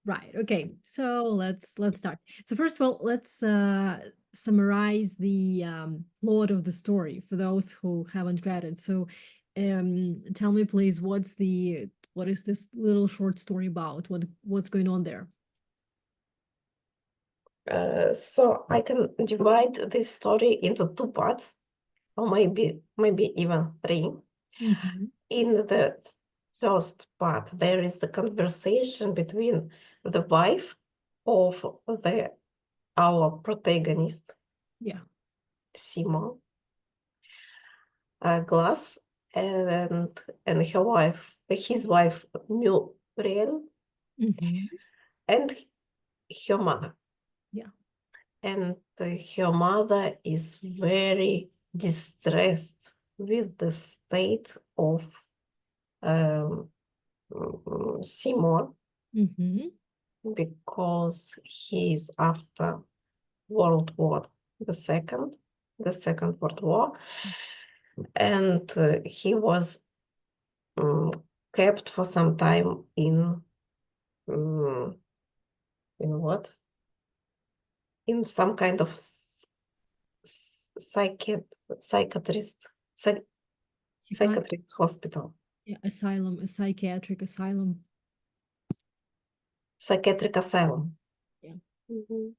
Right. Okay. So let's start. So first of all, let's summarize the plot of the story for those who haven't read it. So, tell me, please, what is this little short story about? What's going on there? So I can divide this story into two parts, or maybe even three. Hmm. In the first part, there is the conversation between the wife of the our protagonist, Yeah. Simo, Glass, and her wife, his wife, Muriel, Hmm. and her mother. Yeah. And her mother is very distressed with the state of um, Seymour, Hmm. because he is after World War II, the Second World War, and he was um, kept for some time um, in what? In some kind of psychiatrist Psychiatric, psychiatric hospital, yeah, asylum, a psychiatric asylum. psychiatric asylum. Yeah. Mhm.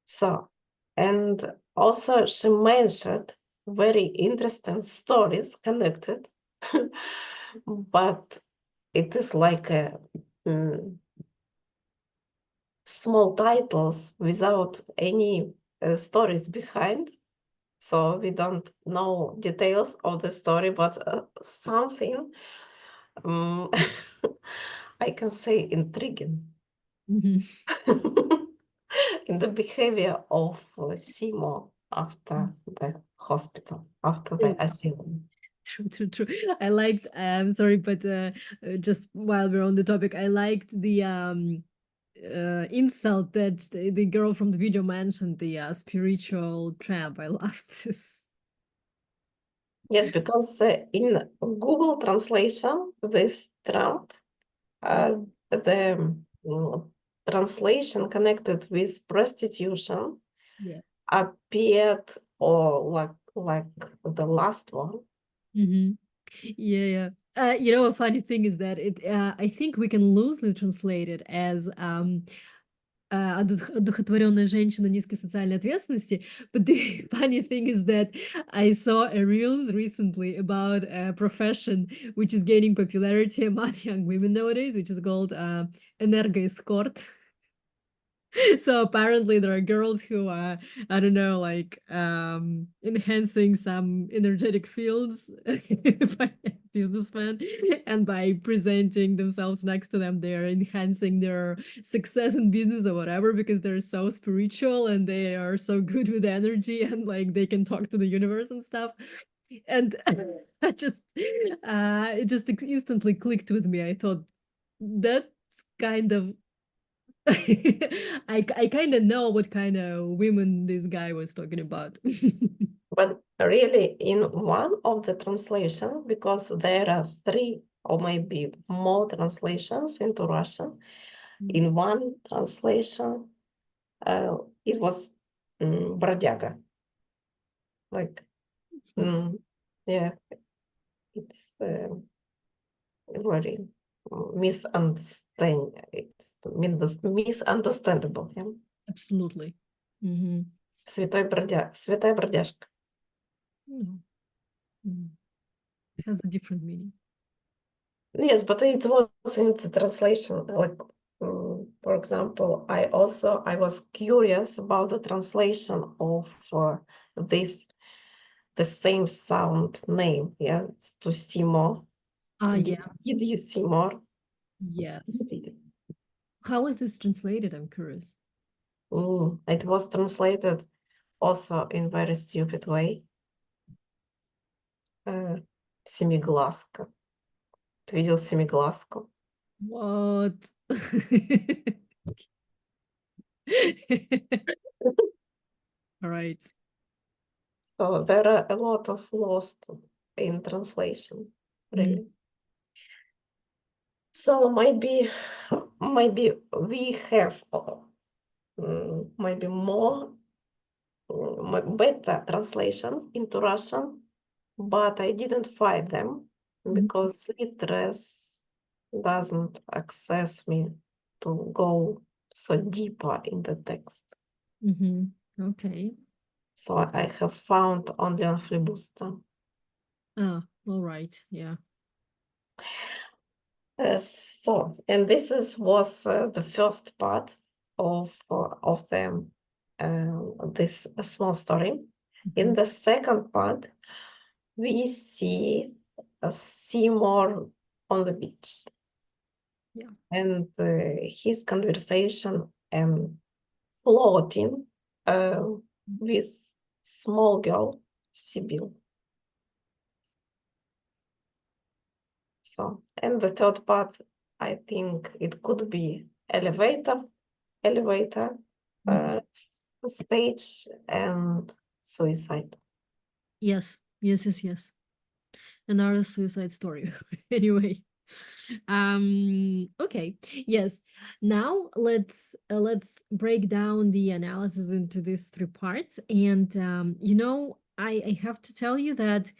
So, and also she mentioned very interesting stories connected, but it is like a small titles without any stories behind. So we don't know details of the story, but something um, I can say intriguing Hmm. in the behavior of Simo after the hospital, after the asylum. True, true, true. I liked, sorry, but just while we're on the topic, I liked the insult that the girl from the video mentioned, the spiritual tramp. I loved this. Yes, because in Google translation, this Trump, the translation connected with prostitution Yeah. appeared or like the last one. Hmm. Yeah, yeah. You know, a funny thing is that I think we can loosely translate it as одухотворенная женщина низкой социальной ответственности. But the funny thing is that I saw a reels recently about a profession which is gaining popularity among young women nowadays, which is called энергоэскорт. So apparently there are girls who are, I don't know, like enhancing some energetic fields by businessmen, and by presenting themselves next to them they're enhancing their success in business or whatever, because they're so spiritual and they are so good with energy, and like they can talk to the universe and stuff. And I just it just instantly clicked with me. I thought that's kind of I kind of know what kind of women this guy was talking about. But really, in one of the translation, because there are three or maybe more translations into Russian, Mm. in one translation, it was бродяга. Like, It's not yeah, it's very misunderstand. It's misunderstandable. Yeah? absolutely. Hmm. Святая бродяжка. No. Mm. It has a different meaning. Yes, but it was in the translation. Like, for example, I was curious about the translation of this the same sound name. Yeah, to Simo. Ah, Did, yeah. did you see more? Yes. Did you? How is this translated? I'm curious. It was translated also in very stupid way. Семиглазка. Ты видел семиглазку? What? All right. So there are a lot of lost in translation, Mm. really. So maybe maybe we have maybe more better translations into Russian, but I didn't find them because Litres doesn't access me to go so deeper in the text. Okay. So I have found only on Flibuster. Ah, all right. Yeah. And was the first part of the this small story. In the second part, we see Seymour on the beach. Yeah. And his conversation floating with small girl, Sibyl. So, and the third part, I think it could be elevator stage and suicide. Yes. Another suicide story. Anyway. Okay. Yes. Now let's break down the analysis into these three parts. And I have to tell you that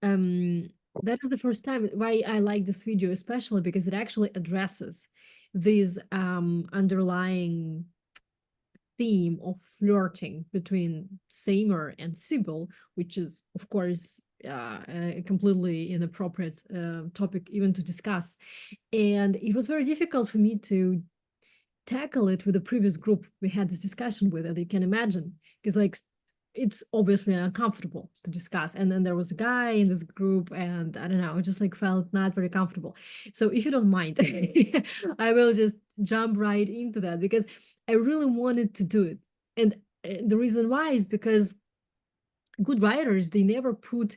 that is the first time why I like this video, especially because it actually addresses these underlying theme of flirting between Seymour and Sybil, which is, of course, a completely inappropriate topic even to discuss. And it was very difficult for me to tackle it with the previous group we had this discussion with, as you can imagine, because like it's obviously uncomfortable to discuss. And then there was a guy in this group, and I don't know, I just like felt not very comfortable. So if you don't mind, I will just jump right into that because I really wanted to do it. And the reason why is because good writers, they never put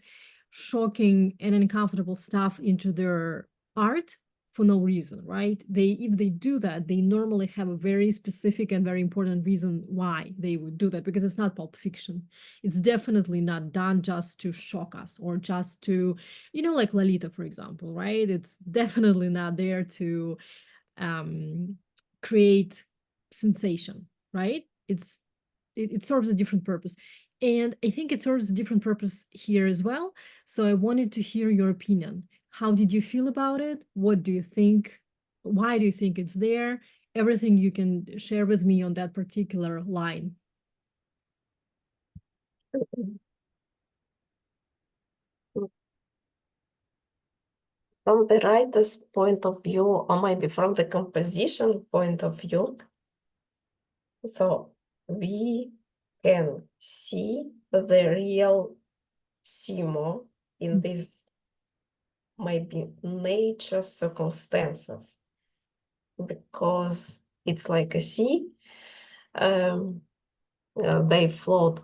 shocking and uncomfortable stuff into their art for no reason, right? If they do that, they normally have a very specific and very important reason why they would do that, because it's not pulp fiction. It's definitely not done just to shock us or just to, like Lolita, for example, right? It's definitely not there to create sensation, right? It serves a different purpose. And I think it serves a different purpose here as well. So I wanted to hear your opinion. How did you feel about it? What do you think? Why do you think it's there? Everything you can share with me on that particular line. From the writer's point of view, or maybe from the composition point of view, so we can see the real Seymour in these maybe nature circumstances, because it's like a sea. They float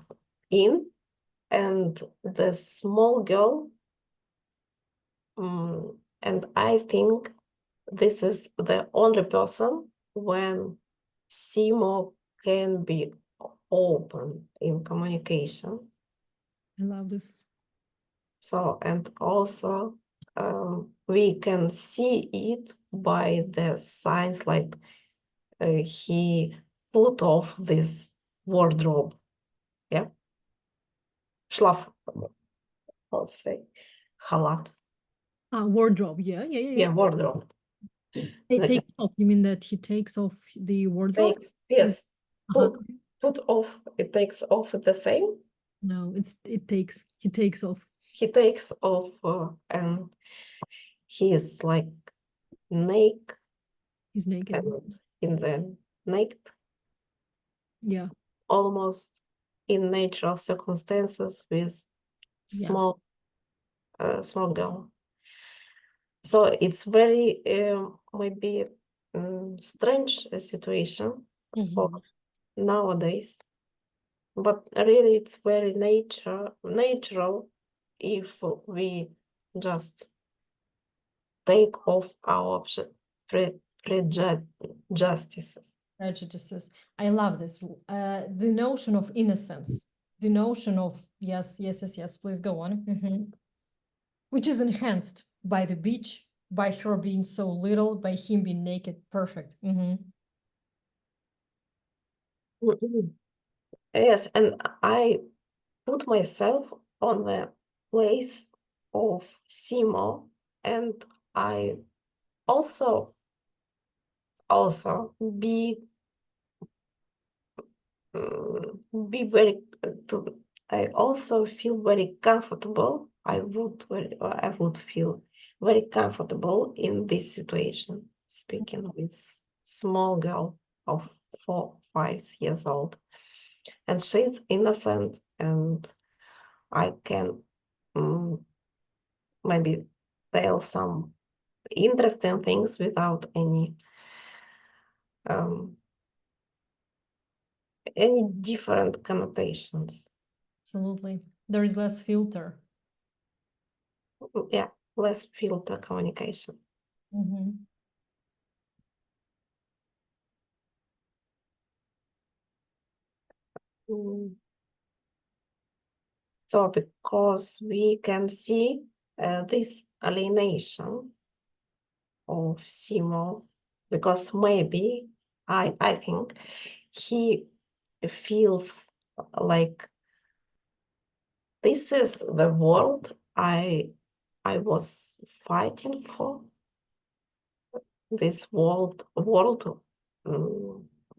in, and the small girl, and I think this is the only person when Seymour can be open in communication. I love this. So, and also we can see it by the signs, like he put off this wardrobe, yeah, schlaf, how to say, халат. Wardrobe. Yeah. Yeah, wardrobe. It takes off. You mean that he takes off the wardrobe? Yes. Uh-huh. Put off. It takes off the same. No, he takes off. He takes off and he is like naked He's naked. and in the naked, Yeah. almost in natural circumstances with Yeah. small girl. So it's very maybe strange situation for nowadays, but really it's very natural if we just take off our prejudices. Prejudices. I love this. The notion of innocence, the notion of yes. Please go on. Which is enhanced by the beach, by her being so little, by him being naked. Perfect. Yes, and I put myself on the place of Simo, and I also be be very to I also feel very comfortable. I would feel very comfortable in this situation, speaking with small girl of 4, 5 years old, and she's innocent, and I can maybe tell some interesting things without um, any different connotations. Absolutely. There is less filter. Yeah, less filter communication. Mm. So because we can see this alienation of Simo, because maybe I think he feels like this is the world I was fighting for. This world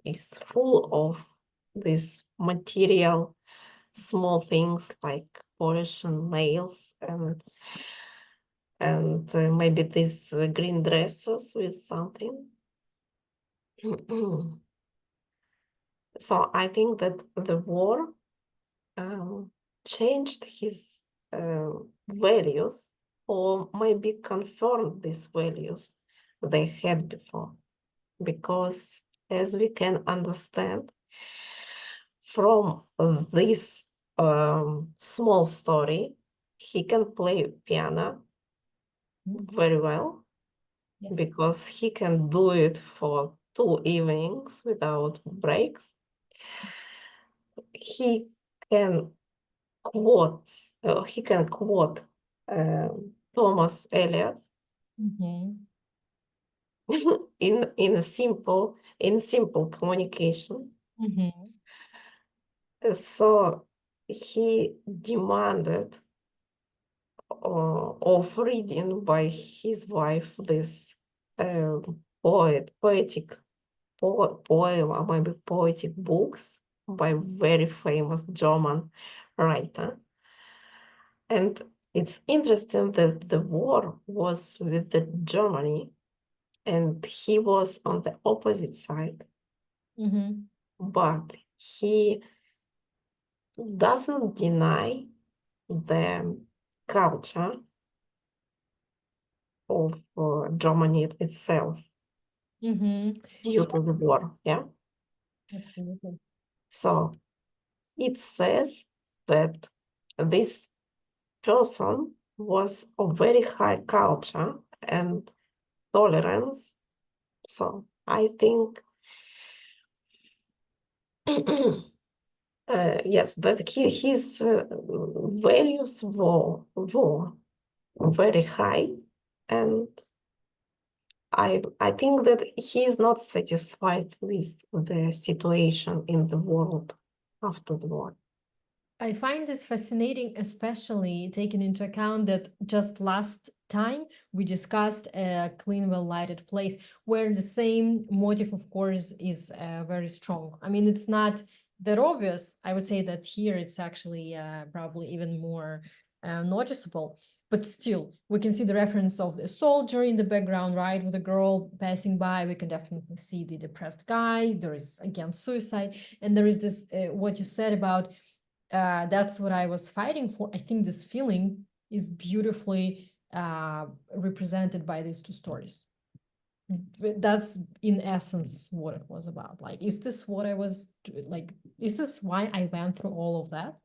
is full of this material small things like polishing nails and maybe these green dresses with something. So I think that the war changed his values, or maybe confirmed these values they had before. Because as we can understand from this small story, he can play piano very well, Yes. because he can do it for 2 evenings without breaks. He can quote, Thomas Eliot in simple communication. So he demanded of reading by his wife this poetic poem, or maybe poetic books by very famous German writer. And it's interesting that the war was with the Germany, and he was on the opposite side, but he doesn't deny the culture of Germany itself due to the war. Yeah. Absolutely. So it says that this person was of very high culture and tolerance. So I think yes, that his values were very high, and I think that he is not satisfied with the situation in the world after the war. I find this fascinating, especially taking into account that just last time we discussed a clean, well lighted place where the same motive, of course, is very strong. I mean, it's not that obvious. I would say that here it's actually probably even more noticeable. But still, we can see the reference of the soldier in the background, right? With a girl passing by. We can definitely see the depressed guy. There is, again, suicide. And there is this, what you said about that's what I was fighting for. I think this feeling is beautifully represented by these two stories. That's in essence what it was about. Like, is this what I was like? Is this why I went through all of that?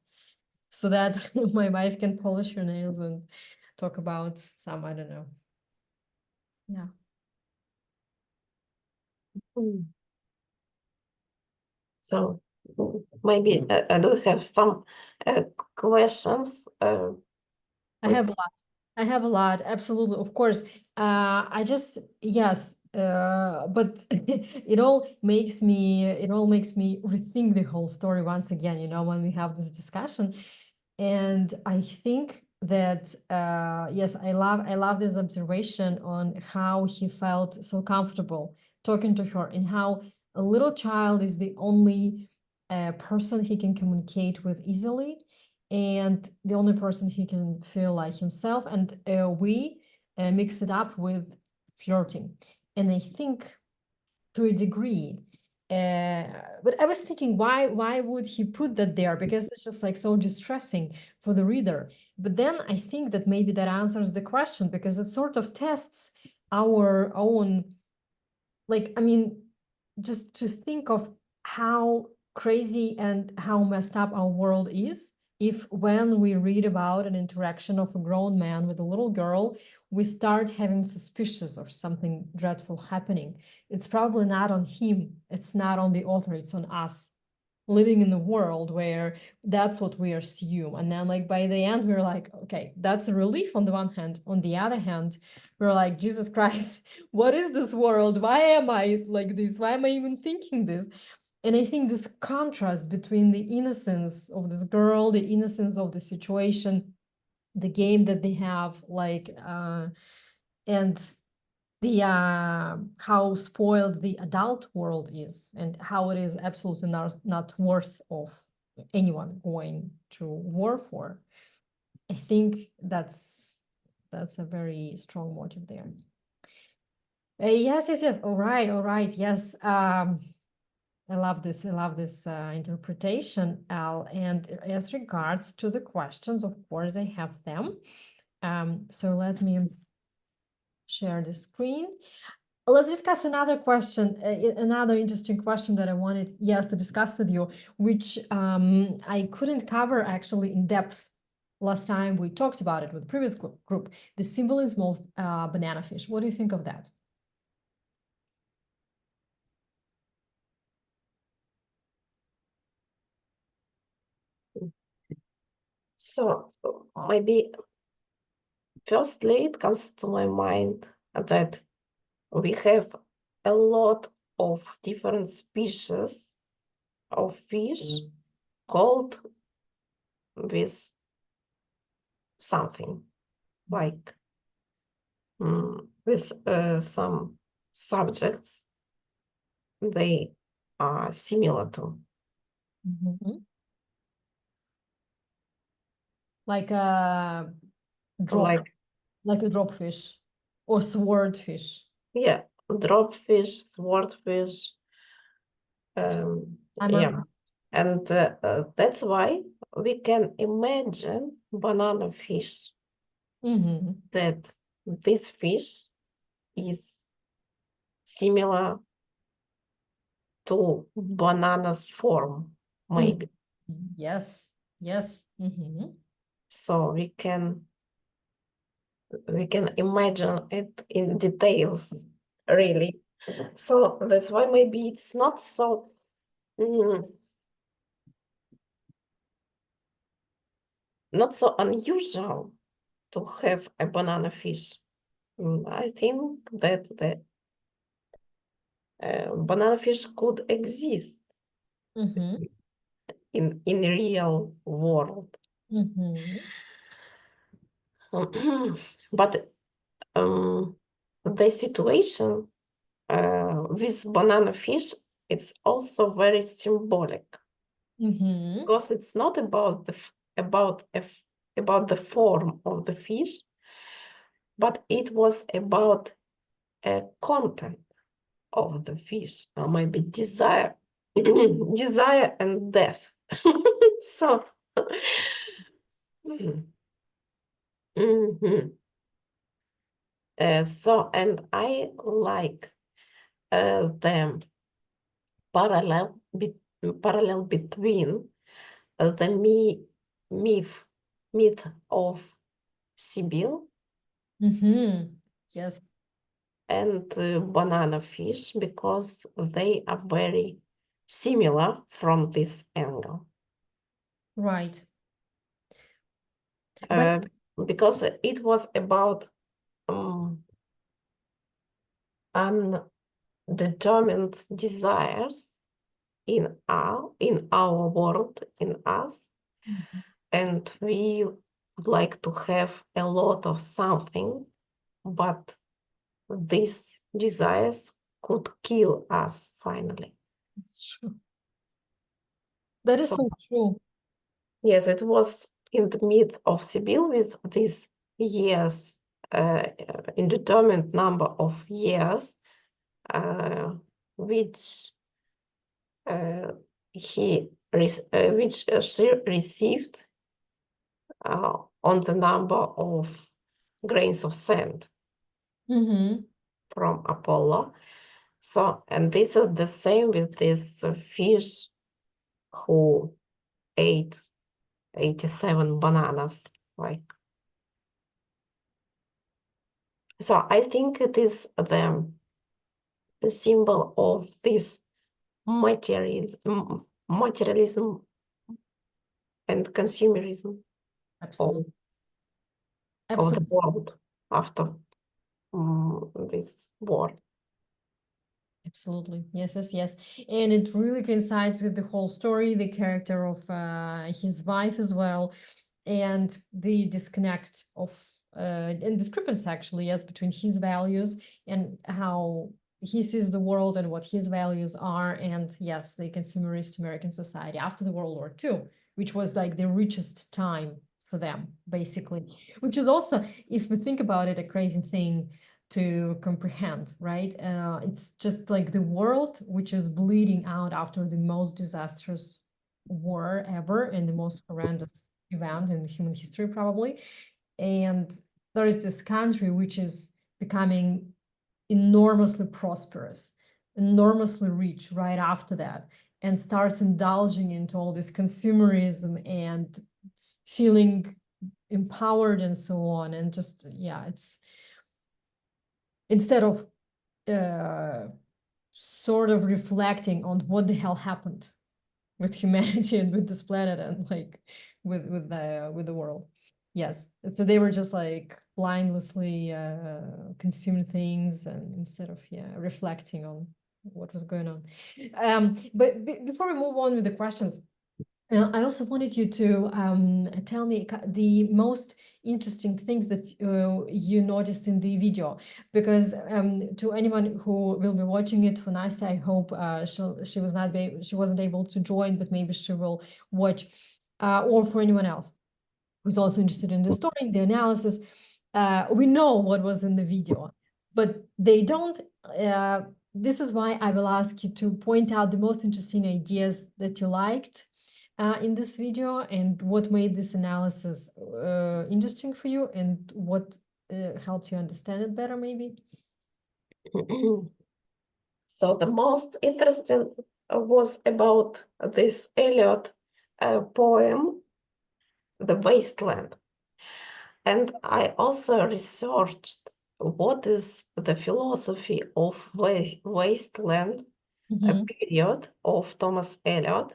So that my wife can polish her nails and talk about some, I don't know. Yeah. So maybe I do have some questions. I have a lot. I have a lot, absolutely. Of course, Yes, but it all makes me rethink the whole story once again, when we have this discussion. And I think that yes, I love this observation on how he felt so comfortable talking to her, and how a little child is the only person he can communicate with easily, and the only person he can feel like himself. And we mix it up with flirting. And I think, to a degree, but I was thinking, why would he put that there? Because it's just like so distressing for the reader. But then I think that maybe that answers the question, because it sort of tests our own, like, I mean, just to think of how crazy and how messed up our world is, if when we read about an interaction of a grown man with a little girl, we start having suspicious of something dreadful happening. It's probably not on him, it's not on the author, it's on us, living in the world where that's what we assume. And then, like, by the end, we're like, okay, that's a relief on the one hand. On the other hand, we're like, Jesus Christ, what is this world? Why am I like this? Why am I even thinking this? And I think this contrast between the innocence of this girl, the innocence of the situation, the game that they have, like, and the how spoiled the adult world is, and how it is absolutely not worth of anyone going to war for. I think that's a very strong motive there. Yes. All right. Yes. I love this interpretation, Al. And as regards to the questions, of course, I have them. So let me share the screen. Let's discuss another question, another interesting question that I wanted, yes, to discuss with you, which I couldn't cover actually in depth last time we talked about it with the previous group, the symbolism of banana fish. What do you think of that? So maybe firstly, it comes to my mind that we have a lot of different species of fish called with something, like with some subjects they are similar to. Mhm. Like a drop, Like, like a drop fish or swordfish. yeah, dropfish, swordfish, yeah. And that's why we can imagine banana fish, that this fish is similar to banana's form, maybe. Yes. So we can imagine it in details, really. So that's why maybe it's not so not so unusual to have a banana fish. I think that the banana fish could exist in real world. But the situation with banana fish, it's also very symbolic, because it's not about the form of the fish, but it was about a content of the fish, or maybe desire, desire and death. So, mhm. And I like the parallel between the myth myth of Sibyl Yes. and banana fish, because they are very similar from this angle. Right. But Because it was about um, undetermined desires in our world, in us, and we would like to have a lot of something, but these desires could kill us finally. It's true. That is So so true. yes, it was in the myth of Sibyl with these years, indeterminate number of years, which she received on the number of grains of sand from Apollo. So, and this is the same with this fish who ate 87 bananas, like. So I think it is the symbol of this materialism and consumerism of, Absolutely. of the Absolutely. world after this war. Absolutely. Yes, yes, yes. And it really coincides with the whole story, the character of his wife as well, and the disconnect of and discrepancy actually, yes, between his values and how he sees the world and what his values are, and yes, the consumerist American society after the World War II, which was like the richest time for them, basically, which is also, if we think about it, a crazy thing to comprehend, right? It's just like the world which is bleeding out after the most disastrous war ever and the most horrendous event in human history, probably. And there is this country which is becoming enormously prosperous, enormously rich right after that, and starts indulging into all this consumerism and feeling empowered and so on. And just, yeah, it's instead of sort of reflecting on what the hell happened with humanity and with this planet and like with the world. Yes, so they were just like blindlessly consuming things and instead of reflecting on what was going on. But before we move on with the questions, I also wanted you to tell me the most interesting things that you noticed in the video, because to anyone who will be watching it for Nastya, I hope she wasn't able to join, but maybe she will watch, or for anyone else who's also interested in the story, the analysis. We know what was in the video, but they don't. This is why I will ask you to point out the most interesting ideas that you liked in this video and what made this analysis interesting for you and what helped you understand it better, maybe. So the most interesting was about this Eliot poem, The Wasteland. And I also researched what is the philosophy of wasteland period of Thomas Eliot.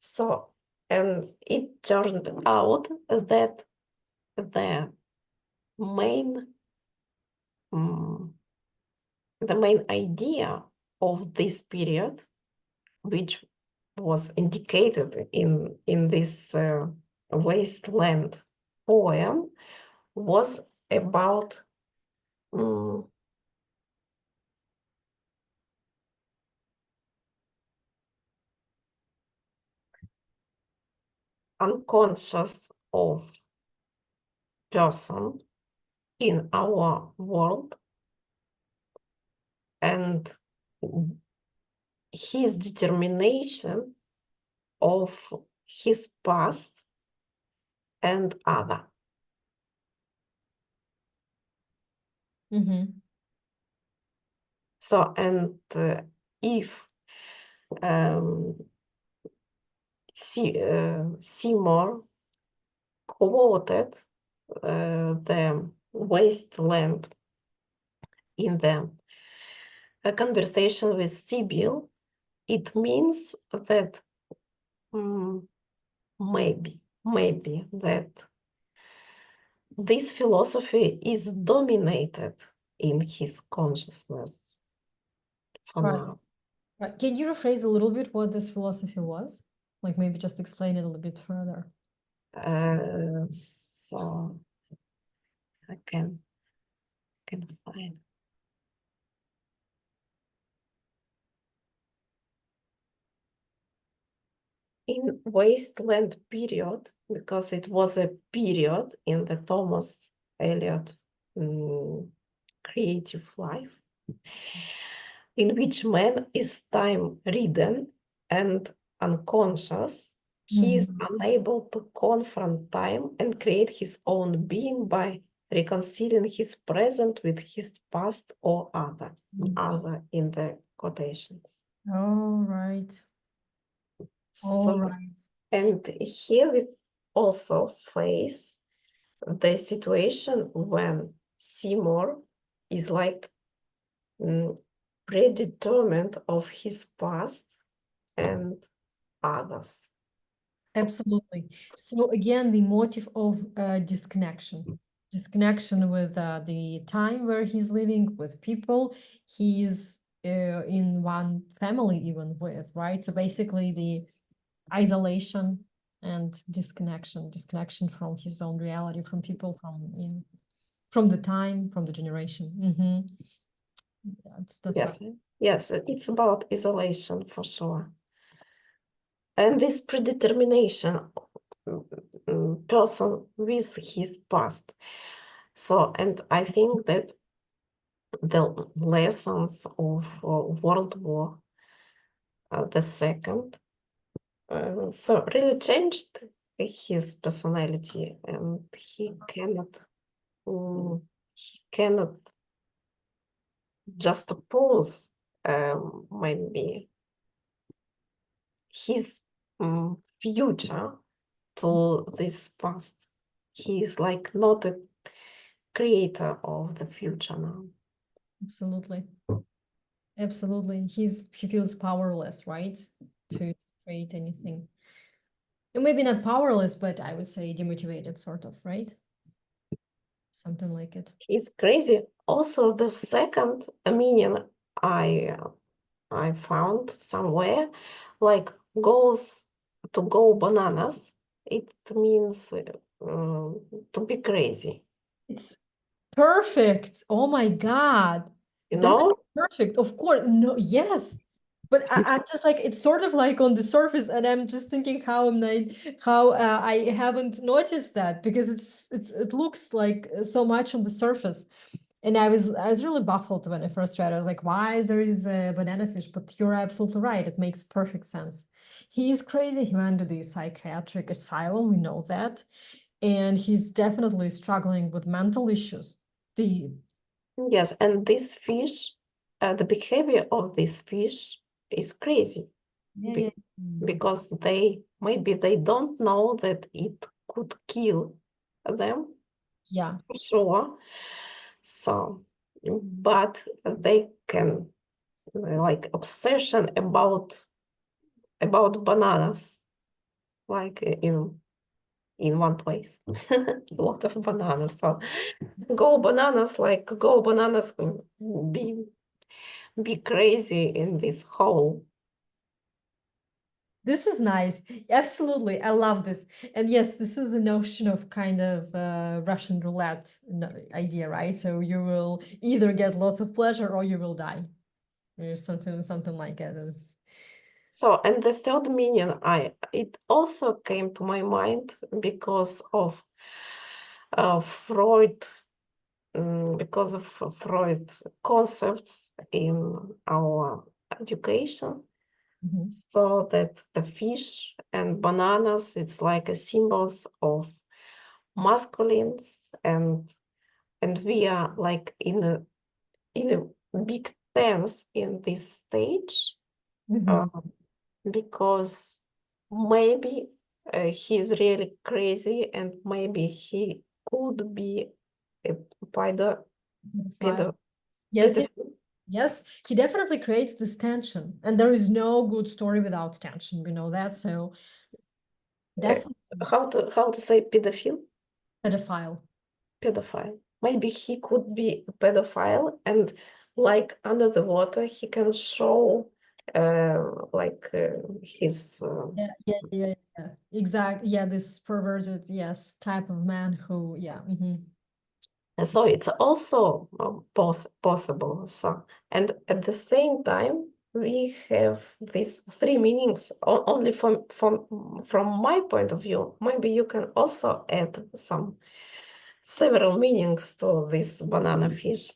So, and it turned out that the main the main idea of this period, which was indicated in this wasteland poem, was about unconscious of person in our world and his determination of his past and other. So, and if Seymour quoted the wasteland in the conversation with Sibyl, it means that maybe that this philosophy is dominated in his consciousness for Right. now. Right. Can you rephrase a little bit what this philosophy was? Like maybe just explain it a little bit further. So I can find. In Wasteland period, because it was a period in the Thomas Eliot creative life, in which man is time-ridden and unconscious, he is unable to confront time and create his own being by reconciling his present with his past or other in the quotations. All right. All So, right. and here we also face the situation when Seymour is like predetermined of his past and others. Absolutely. So again, the motive of disconnection with the time where he's living, with people he's in one family even with, right? So basically the isolation and disconnection from his own reality, from people, from the time, from the generation. That's Yes, right. yes, it's about isolation for sure. And this predetermination person with his past. So, and I think that the lessons of World War the Second so really changed his personality, and he cannot just oppose maybe his future to this past. He is like not a creator of the future now. Absolutely. Absolutely. He feels powerless, right? To create anything. And maybe not powerless, but I would say demotivated, sort of, right? Something like it. He's crazy. Also, the second meaning I found somewhere, like goes to go bananas. It means to be crazy. It's perfect. Oh my God. You That is know? perfect. Of course. No, yes. But I'm just like, it's sort of like on the surface, and I'm just thinking how I haven't noticed that, because it looks like so much on the surface. And I was really baffled when I first read it. I was like, why there is a banana fish? But you're absolutely right. It makes perfect sense. He's crazy. He went to the psychiatric asylum. We know that. And he's definitely struggling with mental issues. The Yes, and this fish, the behavior of this fish is crazy Yeah, yeah. be because maybe they don't know that it could kill them Yeah. for sure. So, but they can like obsession about bananas, like in one place, a lot of bananas. So go bananas, like go bananas, be crazy in this hole. This is nice. Absolutely. I love this. And yes, this is a notion of kind of Russian roulette idea, right? So you will either get lots of pleasure or you will die. There's something like that. So, and the third meaning, it also came to my mind because of Freud, because of Freud concepts in our education. So that the fish and bananas, it's like a symbols of masculines, and we are like in a big tense in this stage. Because maybe he's really crazy, and maybe he could be a pedo, pedo, Yes, pedophile. yes, he definitely creates this tension, and there is no good story without tension. We know that. So Uh, definitely how to say pedophile? pedophile. Pedophile. maybe he could be a pedophile, and like under the water, he can show his Yeah. Exactly. Yeah, this perverted, yes, type of man who, yeah. and so it's also possible. So, and at the same time, we have these three meanings only from my point of view. Maybe you can also add some several meanings to this banana fish.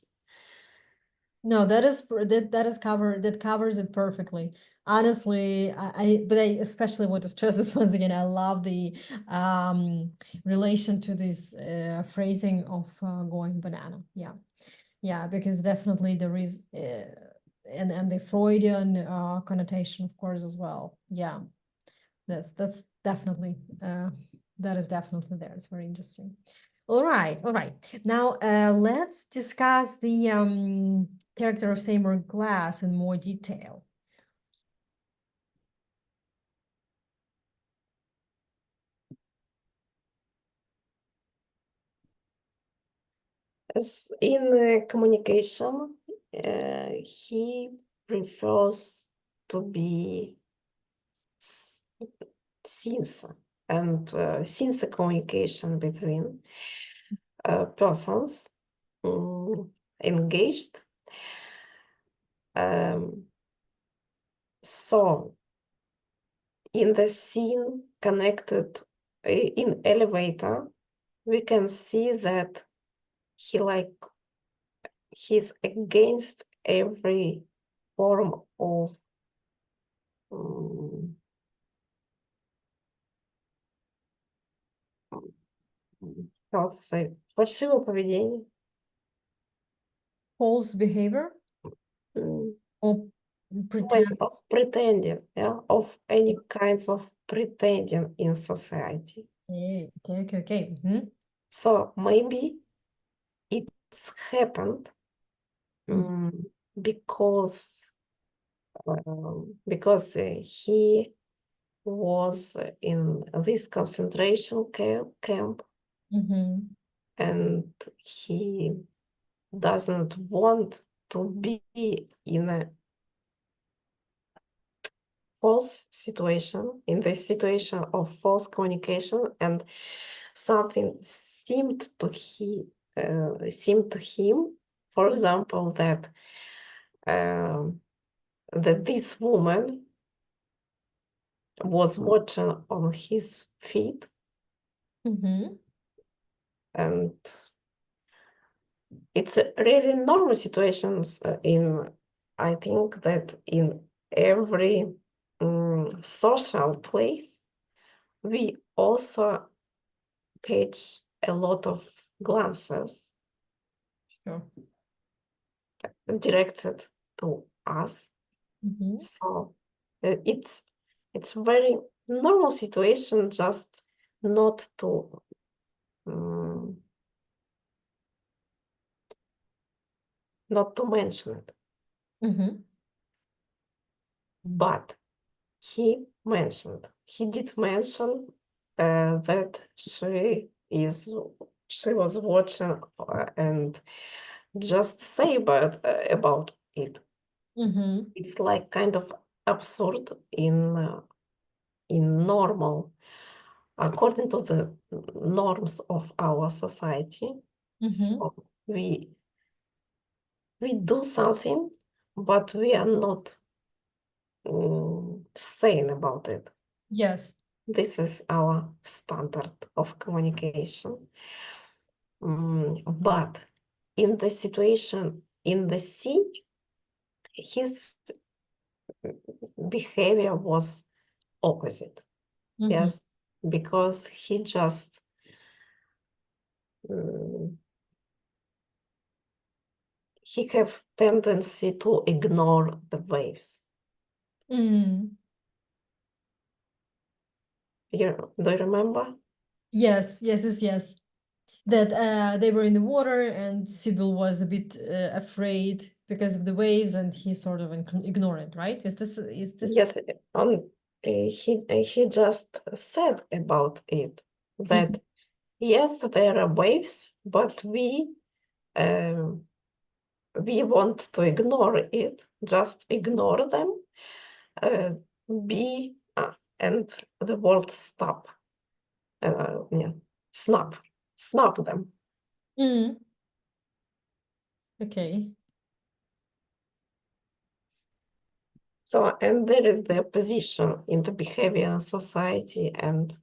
No, that covers it perfectly. Honestly, but I especially want to stress this once again. I love the relation to this phrasing of going banana. Yeah, because definitely there is and the Freudian connotation, of course, as well. Yeah, that's definitely that is definitely there. It's very interesting. All right. Now let's discuss the character of Seymour Glass in more detail. As in communication, he prefers to be sincere and sincere communication between persons engaged. So in the scene connected in elevator, we can see that he's against every form of how to say, фальшивое поведение. False behavior or Like pretend. of pretending, yeah, of any kinds of pretending in society. Okay. So maybe it's happened because he was in this concentration camp and he doesn't want to be in a false situation, in the situation of false communication, and something seemed to him, for example, that this woman was watching on his feet, and it's a really normal situations I think that in every social place we also catch a lot of glances directed to us. So it's very normal situation, just not to mention it. But he did mention that she was watching and just say about it. It's like kind of absurd in normal, according to the norms of our society. So we do something, but we are not saying about it. Yes. This is our standard of communication. But in the situation in the sea, his behavior was opposite. Yes, because he just he have tendency to ignore the waves. Do you remember? Yes. That they were in the water and Sybil was a bit afraid because of the waves and he sort of ignored it, right? Is this Yes, he just said about it that yes, there are waves, but we we want to ignore it, just ignore them, and the world stop. Yeah, snap them. Mm. Okay. So, and there is the opposition in the behavior in society and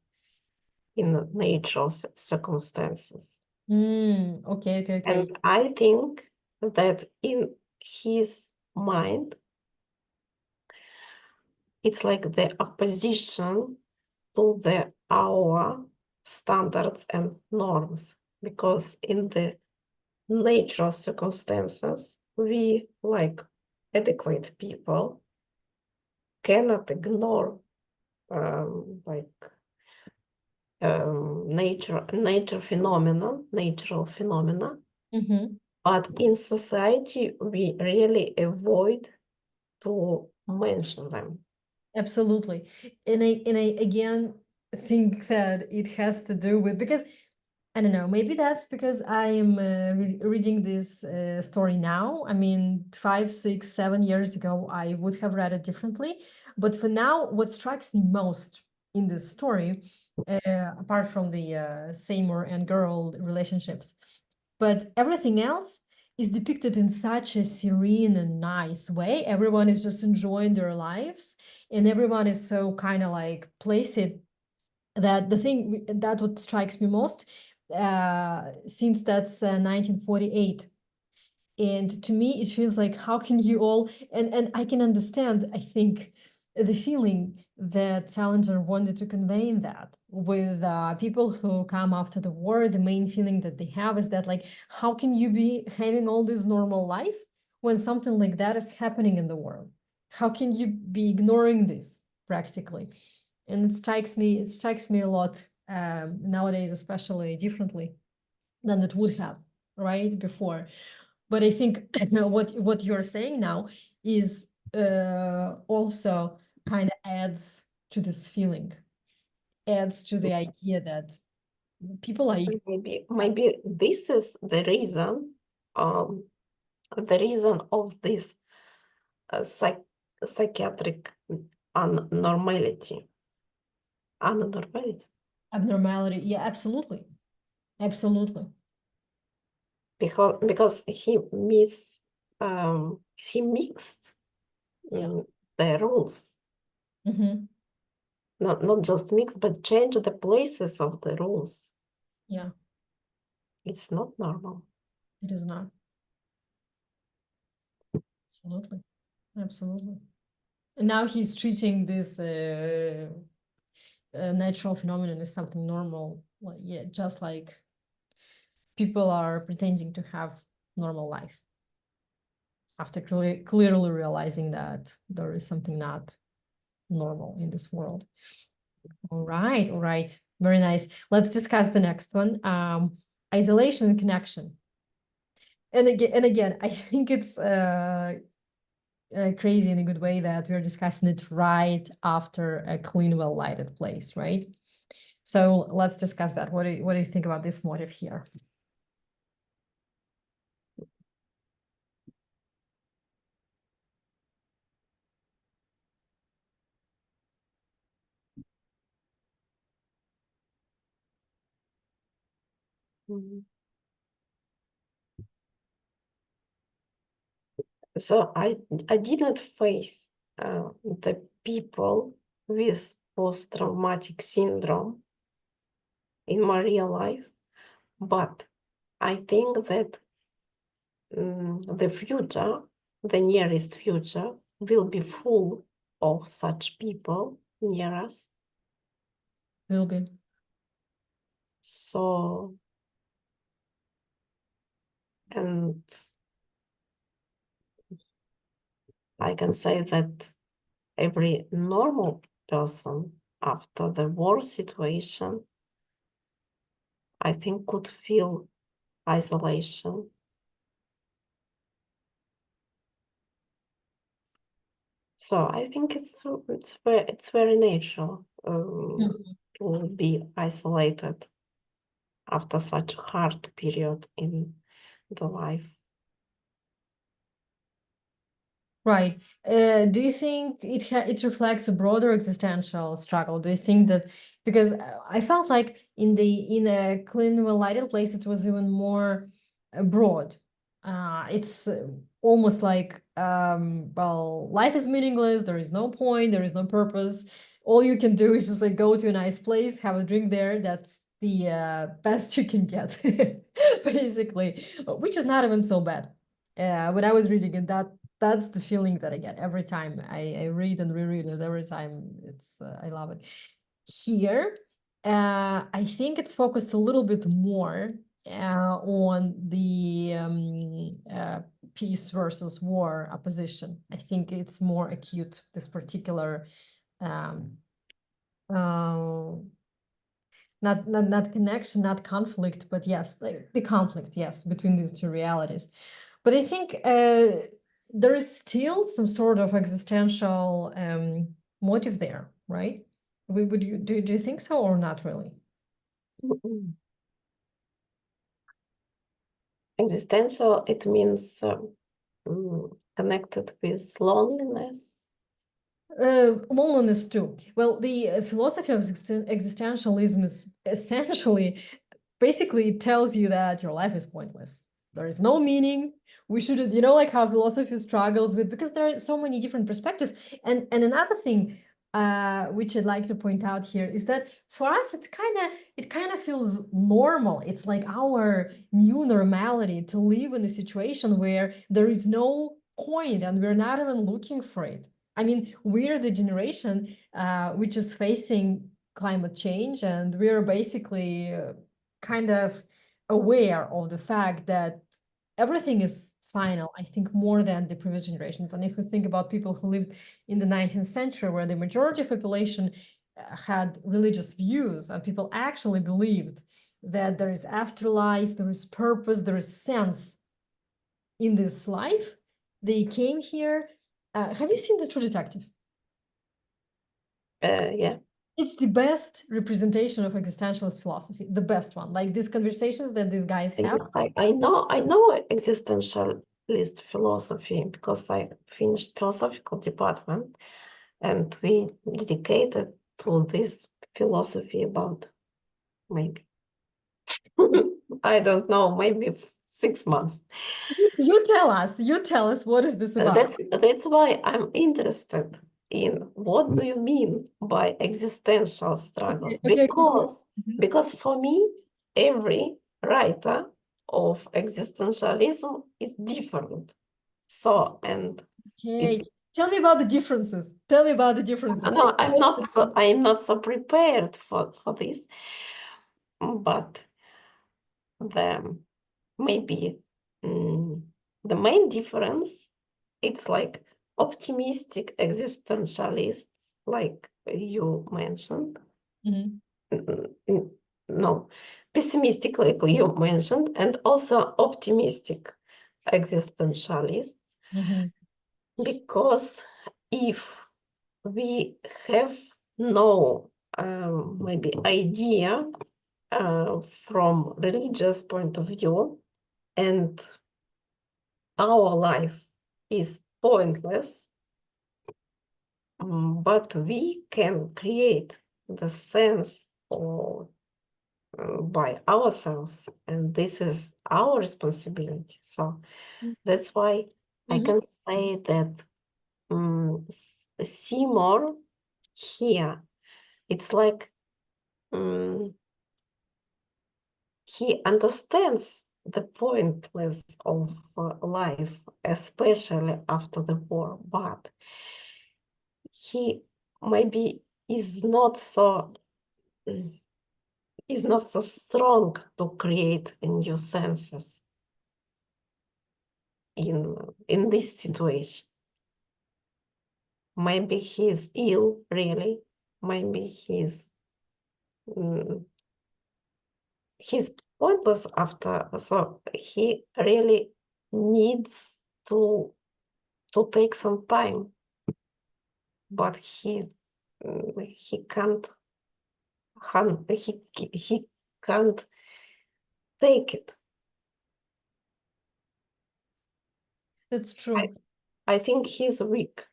in natural circumstances. Okay, okay, okay. And I think that in his mind, it's like the opposition to our standards and norms, because in the natural circumstances, we, like adequate people, cannot ignore natural phenomena, Mm-hmm. but in society we really avoid to mention them. Absolutely. And I again think that it has to do with, because I don't know, maybe that's because I am reading this story now. I mean, 5, 6, 7 years ago, I would have read it differently. But for now, what strikes me most in this story, apart from the Seymour and girl relationships, but everything else is depicted in such a serene and nice way. Everyone is just enjoying their lives, and everyone is so kind of like placid, that the thing that what strikes me most, since that's 1948, and to me it feels like, how can you all, and I can understand, I think, the feeling that Salinger wanted to convey in that, with people who come after the war. The main feeling that they have is that, like, how can you be having all this normal life when something like that is happening in the world? How can you be ignoring this practically? And it strikes me a lot, nowadays, especially differently than it would have, right, before. But I think what you're saying now is also kind of adds to this feeling, adds to the idea that people are. So maybe this is um, the reason of this psychiatric abnormality. Abnormality. Abnormality, yeah, absolutely, absolutely. Because he mixed Yeah. the rules. Mm-hmm. Not just mix, but change the places of the rules. Yeah, It's not normal. it is not. Absolutely, absolutely. And now he's treating this natural phenomenon as something normal, like, yeah, just like people are pretending to have normal life after clearly realizing that there is something not normal in this world. All right, all right. Very nice. Let's discuss the next one. Isolation and connection. And again, I think it's crazy in a good way that we're discussing it right after a clean, well-lighted place, right? So let's discuss that. What do you think about this motive here? Mhm. So I did not face the people with post-traumatic syndrome in my real life, but I think that the future, the nearest future, will be full of such people near us. Will be. So, and I can say that every normal person after the war situation, I think, could feel isolation. So I think it's very natural to be isolated after such a hard period in the life. Right. Do you think it reflects a broader existential struggle? Do you think that because I felt like in a clean, well-lighted place, it was even more broad. It's almost like well, life is meaningless. There is no point. There is no purpose. All you can do is just like go to a nice place, have a drink there. That's the best you can get, basically, which is not even so bad. When I was reading it, that's the feeling that I get every time I read and reread it. Every time it's I love it. Here, I think it's focused a little bit more on the peace versus war opposition. I think it's more acute, this particular um, uh, not connection, not conflict, but yes, like the conflict, yes, between these two realities. But I think there is still some sort of existential motive there, right? Would you do you think so or not really? Mm. Existential, it means connected with loneliness. Loneliness too. Well, the philosophy of existentialism is essentially, basically, it tells you that your life is pointless. There is no meaning. We shouldn't, like how philosophy struggles with, because there are so many different perspectives. And another thing, which I'd like to point out here is that for us, it kind of feels normal. It's like our new normality to live in a situation where there is no point and we're not even looking for it. I mean, we're the generation which is facing climate change, and we're basically kind of aware of the fact that everything is final, I think, more than the previous generations. And if we think about people who lived in the 19th century, where the majority of population had religious views, and people actually believed that there is afterlife, there is purpose, there is sense in this life, they came here. Have you seen The True Detective? Yeah. It's the best representation of existentialist philosophy, the best one. Like these conversations that these guys have. Yes, I know existentialist philosophy because I finished philosophical department and we dedicated to this philosophy about maybe I don't know, maybe 6 months. You tell us what is this about? That's why I'm interested in what do you mean by existential struggles? Okay. Mhm. Because for me, every writer of existentialism is different. So, and it's Okay. Tell me about the differences. Tell me about the differences. no, I'm not so prepared for this, but the maybe the main difference, it's like optimistic existentialists, like you mentioned. Mhm. No, pessimistic, like you mentioned, and also optimistic existentialists. Mhm. Because if we have no maybe idea from religious point of view, and our life is pointless, but we can create the sense or by ourselves, and this is our responsibility. So that's why I Mhm. can say that Seymour here, it's like he understands the pointless of life, especially after the war, but he maybe mm, is not so strong to create new senses in this situation. Maybe he's ill, really. Maybe mm, he's pointless after, so he really needs to take some time, but he can't he can't take it. That's I, true. I think he's weak.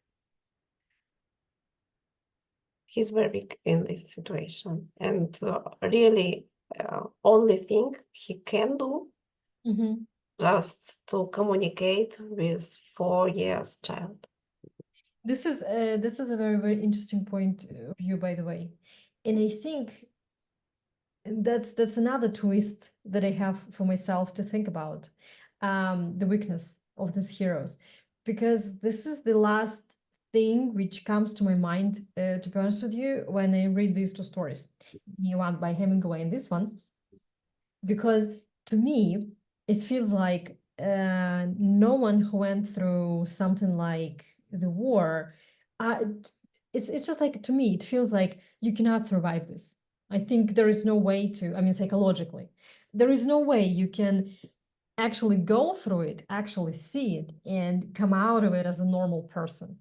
He's very weak in this situation. And really, only thing he can do Mm-hmm. just to communicate with 4 years child. This is a very, very interesting point of view, by the way. And I think that's another twist that I have for myself to think about, the weakness of these heroes, because this is the last thing which comes to my mind, to be honest with you, when I read these two stories, the one by Hemingway and this one, because to me it feels like no one who went through something like the war, uh, it's just like, to me it feels like you cannot survive this. I think there is no way to, I mean, psychologically, there is no way you can actually go through it, actually see it, and come out of it as a normal person.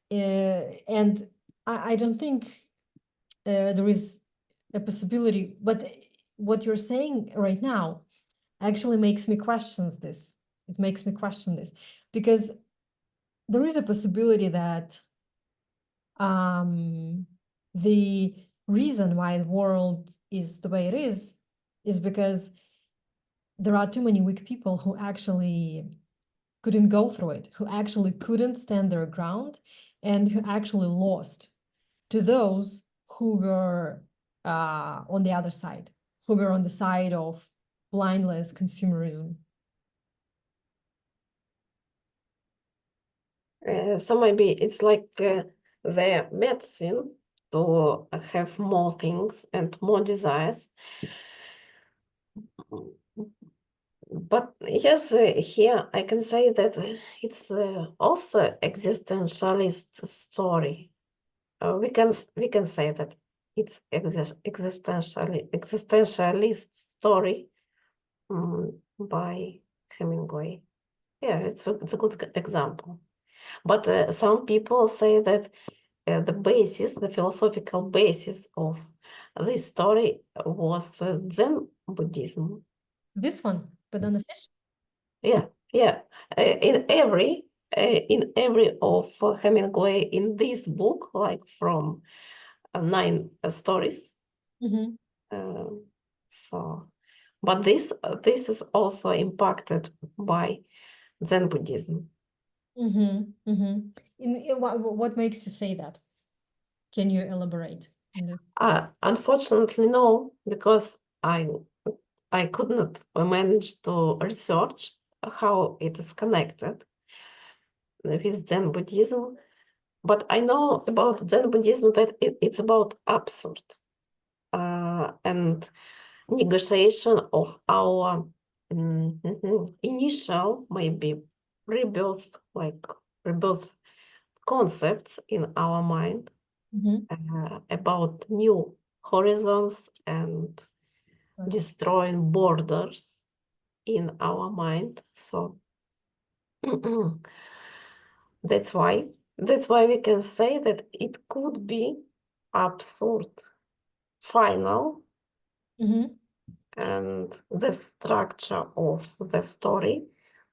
And I don't think there is a possibility, but what you're saying right now actually makes me question this. It makes me question this because there is a possibility that um, the reason why the world is the way it is because there are too many weak people who actually couldn't go through it, who actually couldn't stand their ground, and who actually lost to those who were on the other side, who were on the side of blindless consumerism. So maybe it's like their medicine to have more things and more desires. But yes, here I can say that it's also existentialist story. We can say that it's existentialist story by Hemingway. Yeah, it's a good example. But some people say that the philosophical basis of this story was Zen Buddhism. This one, banana fish. Yeah, yeah. In every of Hemingway in this book, like from 9 stories. Mm-hmm. Uh, so, but this is also impacted by Zen Buddhism. Mm-hmm. Mm-hmm. In what makes you say that? Can you elaborate on this? Unfortunately, no, because I could not manage to research how it is connected with Zen Buddhism. But I know about Zen Buddhism that it's about absurd and negotiation of our initial, maybe rebirth, like rebirth concepts in our mind Mm-hmm. about new horizons and Right. destroying borders in our mind. So that's why we can say that it could be absurd final, Mm-hmm. and the structure of the story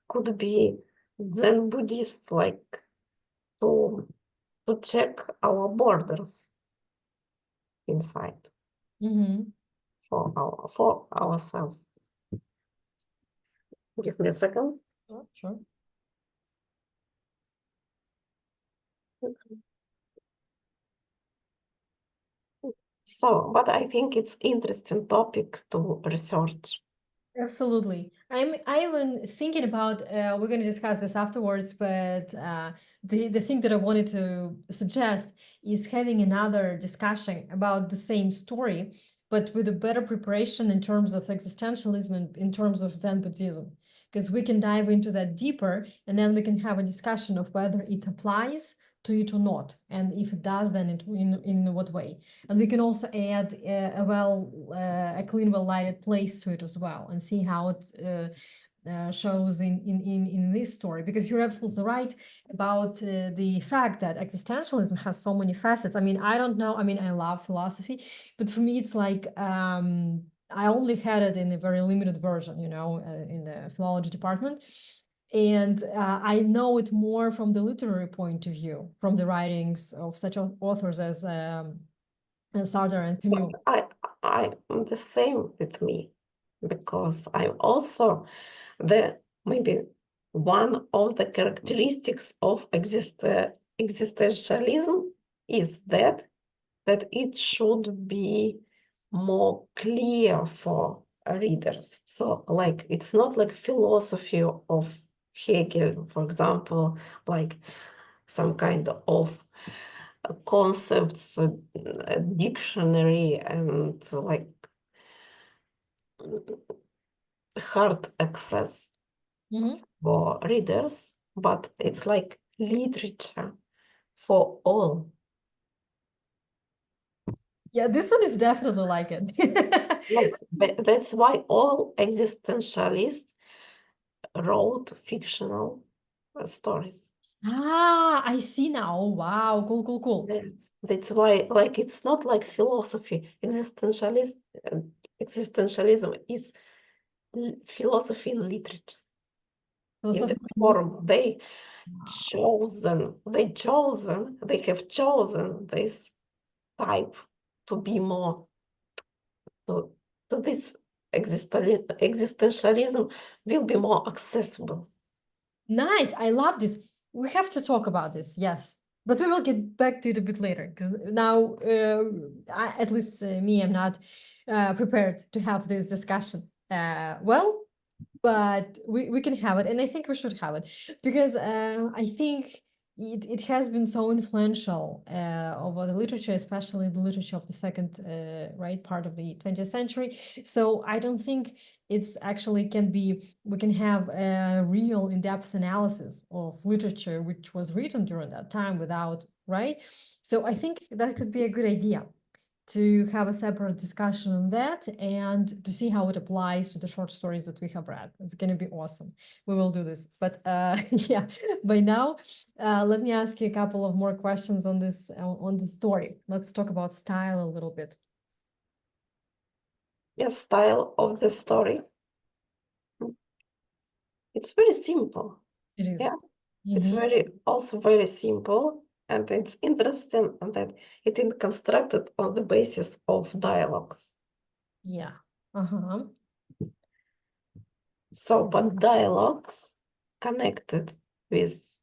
could be Zen Buddhist, like to check our borders inside Mm-hmm. for ourselves. Give me a second. Sure, sure. So, but I think it's interesting topic to research. Absolutely. I'm thinking about we're going to discuss this afterwards, but the thing that I wanted to suggest is having another discussion about the same story, but with a better preparation in terms of existentialism and in terms of Zen Buddhism, because we can dive into that deeper, and then we can have a discussion of whether it applies to it or not, and if it does, then in what way. And we can also add a clean, well lighted place to it as well, and see how it shows in this story. Because you're absolutely right about the fact that existentialism has so many facets. I mean, I don't know. I mean, I love philosophy, but for me, it's like I only had it in a very limited version, in the philology department. And I know it more from the literary point of view, from the writings of such authors as Sartre and Camus. I'm the same with me, because I'm also maybe one of the characteristics of existentialism is that it should be more clear for readers. So like it's not like philosophy of Hegel, for example, like some kind of concepts, dictionary, and like hard access for readers, but it's like literature for all. Yeah, this one is definitely like it. Yes, that's why all existentialists wrote fictional stories. Ah, I see now. Wow, cool, cool, cool. Yes, that's why, like, it's not like philosophy. Existentialism is philosophy in literature. In the Philosophical. form they have chosen this type to be more to, this existentialism will be more accessible. Nice. I love this. We have to talk about this. Yes. But we will get back to it a bit later because now, at least me, I'm not prepared to have this discussion. Well, but we can have it, and I think we should have it because I think it has been so influential over the literature, especially the literature of the second right part of the 20th century. So I don't think it's actually can be we can have a real in-depth analysis of literature which was written during that time without right. So I think that could be a good idea to have a separate discussion on that and to see how it applies to the short stories that we have read. It's going to be awesome. We will do this. But yeah, by now, let me ask you a couple of more questions on this story. Let's talk about style a little bit. The style of the story, it's very simple. It is. Yeah, it's also very simple, and it's interesting that it is constructed on the basis of dialogues. Yeah. Uh-huh. So, but dialogues connected with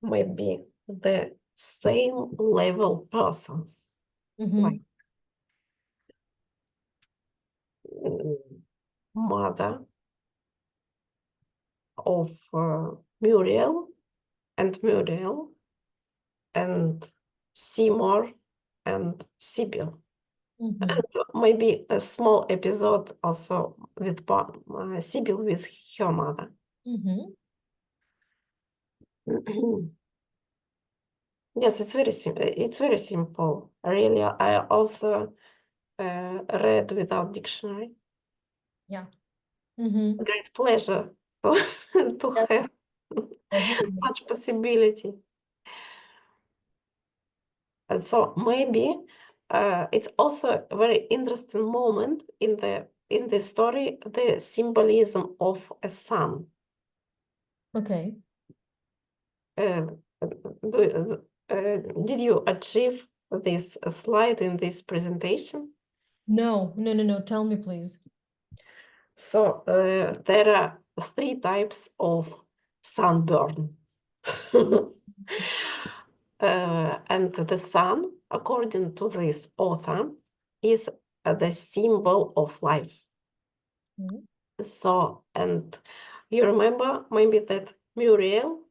maybe the same level persons, like mother of Muriel and Seymour and Sibyl. And maybe a small episode also with Sibyl with her mother. Yes, it's very simple. It's very simple. Really, I also read without dictionary. Yeah. Great pleasure to, to have such possibility. So maybe it's also a very interesting moment in the story, the symbolism of a sun. Okay. Did you achieve this slide in this presentation? No. Tell me, please. So there are 3 types of sunburn. And the sun, according to this author, is the symbol of life. So, and you remember maybe that Muriel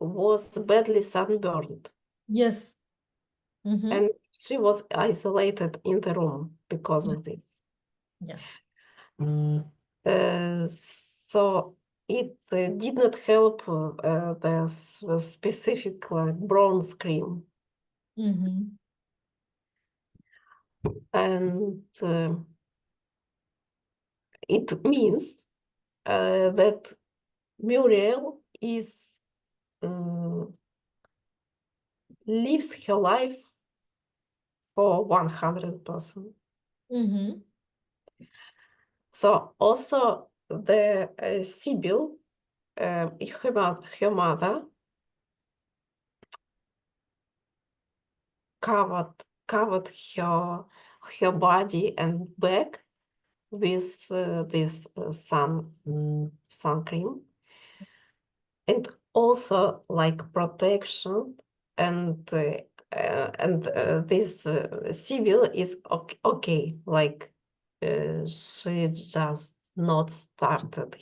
was badly sunburned. Yes. And she was isolated in the room because of this. Yes. So it did not help the specific bronze cream. And it means that Muriel is lives her life for 100%. So also the Sibyl her mother covered her body and back with this sun cream, and also like protection, and this Sibyl is okay, like she just not started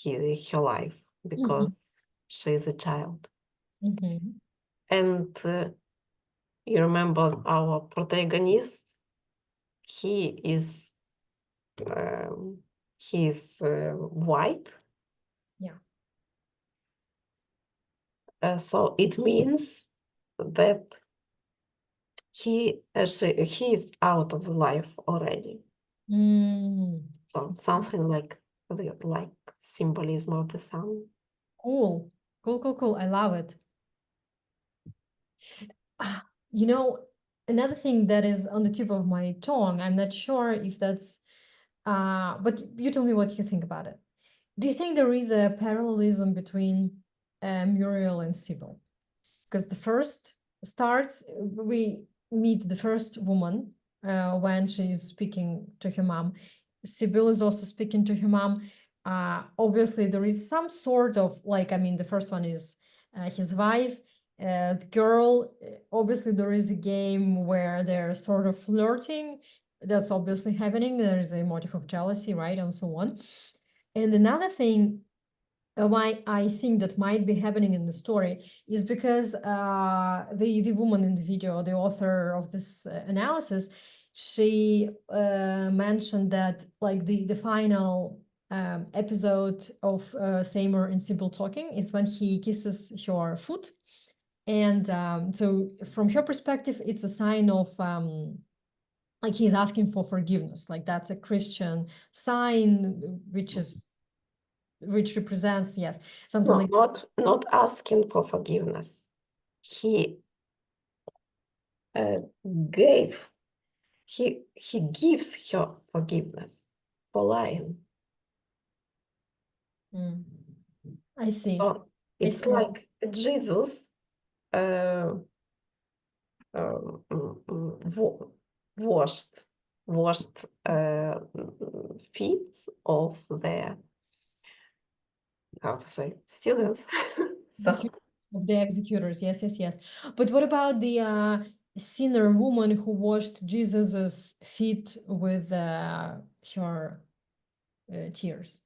her life because she's a child. And you remember our protagonist, he is white. Yeah. So it means that he is out of life already. So something like symbolism of the sun. Cool. Cool. I love it. You know, another thing that is on the tip of my tongue, I'm not sure if that's, but you tell me what you think about it. Do you think there is a parallelism between Muriel and Sybil? Because the first starts, we meet the first woman when she's speaking to her mom. Sybil is also speaking to her mom. Obviously, there is some sort of like, I mean, the first one is his wife. The girl, obviously, there is a game where they're sort of flirting. That's obviously happening. There is a motive of jealousy, right? And so on. And another thing why I think that might be happening in the story is because the woman in the video, the author of this analysis, she mentioned that like the final episode of Seymour and Sybil talking is when he kisses her foot. And so from her perspective, it's a sign of like he's asking for forgiveness. Like that's a Christian sign, which represents, yes, something No, like not asking for forgiveness. He gave he gives her forgiveness for lying. I see. So it's like Jesus washed feet of their, how to say, students. So Of the executors, yes. But what about the sinner woman who washed Jesus's feet with her tears?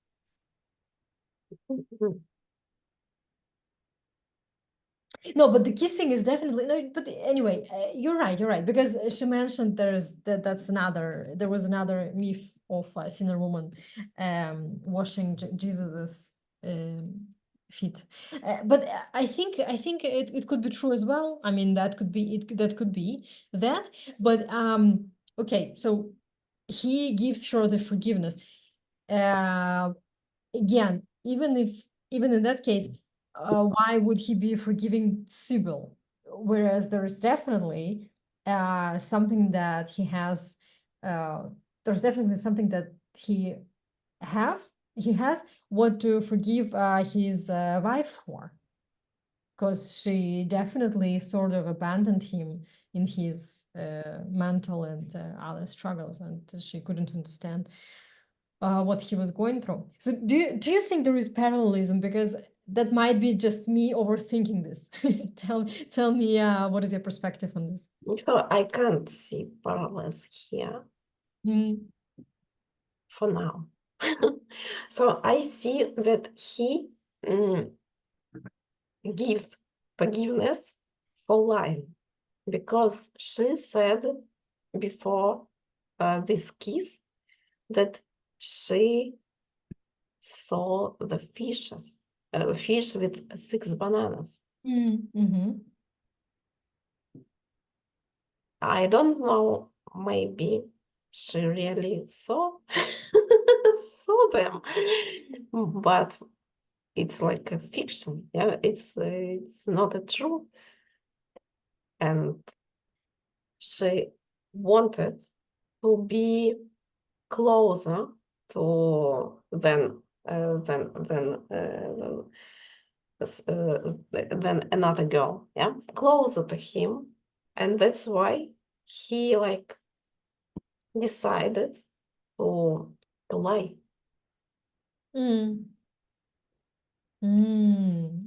No, but the kissing is definitely no. But anyway, you're right. Because she mentioned there was another myth of a sinner woman washing Jesus's feet. But I think it could be true as well. I mean, that could be it. That could be that. But okay, so he gives her the forgiveness. Again, even in that case, why would he be forgiving Sybil? Whereas there is definitely something that he has. Uh, there's definitely something that have he has what to forgive his wife for, because she definitely sort of abandoned him in his mental and other struggles, and she couldn't understand what he was going through. So do you think there is parallelism? Because that might be just me overthinking this. Tell me what is your perspective on this? so I can't see parallels here for now. So I see that he gives forgiveness for lying, because she said before this kiss that she saw the fishes, fish with 6 bananas. I don't know, maybe she really saw saw them, but it's like a fiction. Yeah, it's not a true. And she wanted to be closer to than than another girl, yeah, closer to him, and that's why he like decided to lie.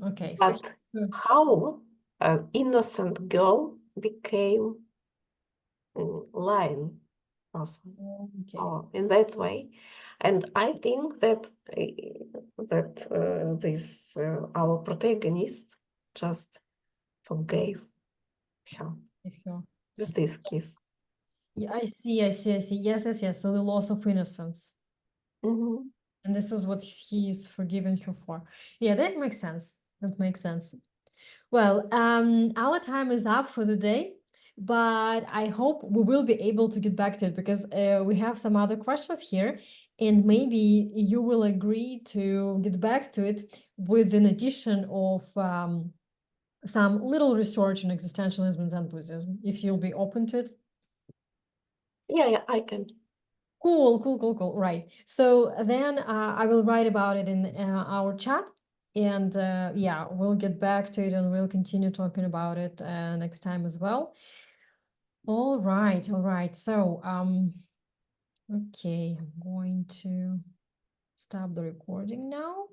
Okay, so But how an innocent girl became lying person, okay. in that way, and I think that this our protagonist just forgave her Sure. with this kiss. Yeah, I see. Yes. So the loss of innocence. Mhm. And this is what he's forgiven her for. Yeah, that makes sense. That makes sense. Well, our time is up for the day, but I hope we will be able to get back to it because we have some other questions here, and maybe you will agree to get back to it with an addition of some little research on existentialism and Zen Buddhism, if you'll be open to it. Yeah, I can. Cool. Right. So then I will write about it in our chat. And yeah, we'll get back to it and we'll continue talking about it next time as well. All right. So, okay, I'm going to stop the recording now.